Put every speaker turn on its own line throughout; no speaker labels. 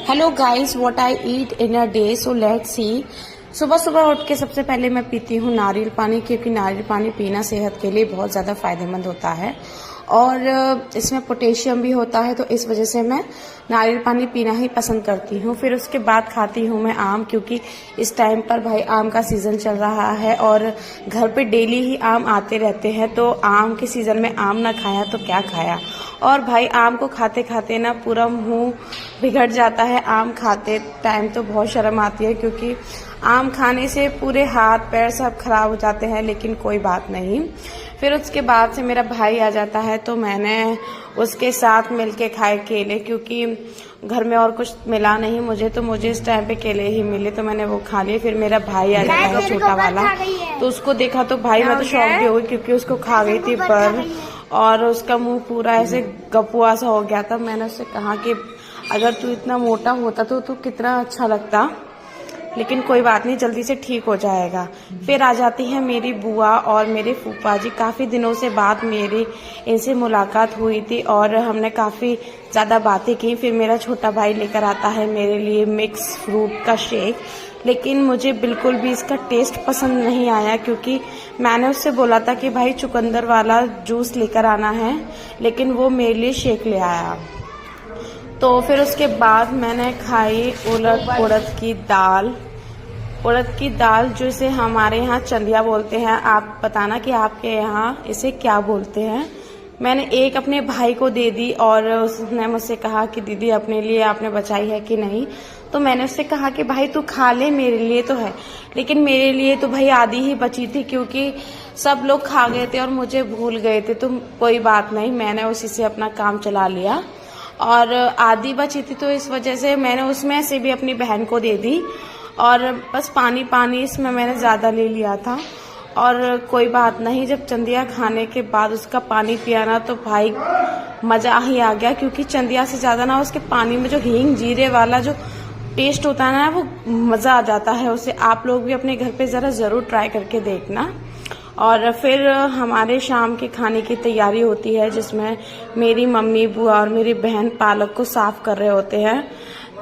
Hello guys, what I eat in a day, so let's see. सुबह सुबह उठ के सबसे पहले मैं पीती हूँ नारियल पानी, क्योंकि नारियल पानी पीना सेहत के लिए बहुत ज़्यादा फायदेमंद होता है और इसमें पोटेशियम भी होता है, तो इस वजह से मैं नारियल पानी पीना ही पसंद करती हूँ। फिर उसके बाद खाती हूँ मैं आम, क्योंकि इस टाइम पर भाई आम का सीज़न चल रहा है और घर पे डेली ही आम आते रहते हैं, तो आम के सीज़न में आम ना खाया तो क्या खाया। और भाई आम को खाते खाते ना पूरा मुंह बिगड़ जाता है। आम खाते टाइम तो बहुत शर्म आती है, क्योंकि आम खाने से पूरे हाथ पैर सब खराब हो जाते हैं, लेकिन कोई बात नहीं। फिर उसके बाद से मेरा भाई आ जाता है, तो मैंने उसके साथ मिलके खाए केले, क्योंकि घर में और कुछ मिला नहीं मुझे, तो मुझे इस टाइम पे केले ही मिले, तो मैंने वो खा लिए। फिर मेरा भाई आ जाता है छोटा वाला, तो उसको देखा तो भाई मैं तो शॉक भी हो गई, क्योंकि उसको खा गई थी पर और उसका मुंह पूरा ऐसे गपुआ सा हो गया था। मैंने उससे कहा कि अगर तू इतना मोटा होता तो तू कितना अच्छा लगता, लेकिन कोई बात नहीं, जल्दी से ठीक हो जाएगा। फिर आ जाती है मेरी बुआ और मेरे फूफा जी। काफ़ी दिनों से बाद मेरी इनसे मुलाकात हुई थी और हमने काफ़ी ज़्यादा बातें की। फिर मेरा छोटा भाई लेकर आता है मेरे लिए मिक्स फ्रूट का शेक, लेकिन मुझे बिल्कुल भी इसका टेस्ट पसंद नहीं आया, क्योंकि मैंने उससे बोला था कि भाई चुकंदर वाला जूस लेकर आना है, लेकिन वो मेरे लिए शेक ले आया। तो फिर उसके बाद मैंने खाई उड़द की दाल। उड़द की दाल जिसे हमारे यहाँ चंदिया बोलते हैं, आप बताना कि आपके यहाँ इसे क्या बोलते हैं। मैंने एक अपने भाई को दे दी और उसने मुझसे कहा कि दीदी अपने लिए आपने बचाई है कि नहीं, तो मैंने उससे कहा कि भाई तू खा ले, मेरे लिए तो है, लेकिन मेरे लिए तो भाई आधी ही बची थी, क्योंकि सब लोग खा गए थे और मुझे भूल गए थे। तो कोई बात नहीं, मैंने उसी से अपना काम चला लिया और आधी बची थी, तो इस वजह से मैंने उसमें से भी अपनी बहन को दे दी और बस पानी पानी इसमें मैंने ज़्यादा ले लिया था। और कोई बात नहीं, जब चंदिया खाने के बाद उसका पानी पिया ना, तो भाई मज़ा ही आ गया, क्योंकि चंदिया से ज़्यादा ना उसके पानी में जो हींग जीरे वाला जो टेस्ट होता है ना, वो मज़ा आ जाता है उसे। आप लोग भी अपने घर पे ज़रूर ट्राई करके देखना। और फिर हमारे शाम के खाने की तैयारी होती है, जिसमें मेरी मम्मी, बुआ और मेरी बहन पालक को साफ कर रहे होते हैं।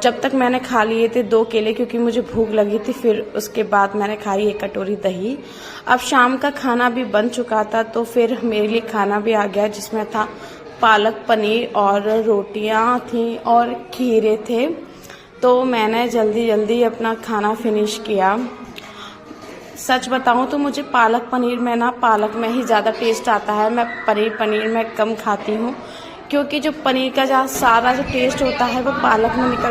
जब तक मैंने खा लिए थे 2 केले, क्योंकि मुझे भूख लगी थी। फिर उसके बाद मैंने खाई 1 कटोरी दही। अब शाम का खाना भी बन चुका था, तो फिर मेरे लिए खाना भी आ गया, जिसमें था पालक पनीर और रोटियां थी और खीरे थे। तो मैंने जल्दी जल्दी अपना खाना फिनिश किया। सच बताऊं तो मुझे पालक पनीर में ना पालक में ही ज़्यादा टेस्ट आता है। मैं पनीर में कम खाती हूँ, क्योंकि जो पनीर का सारा जो टेस्ट होता है वो पालक में निकल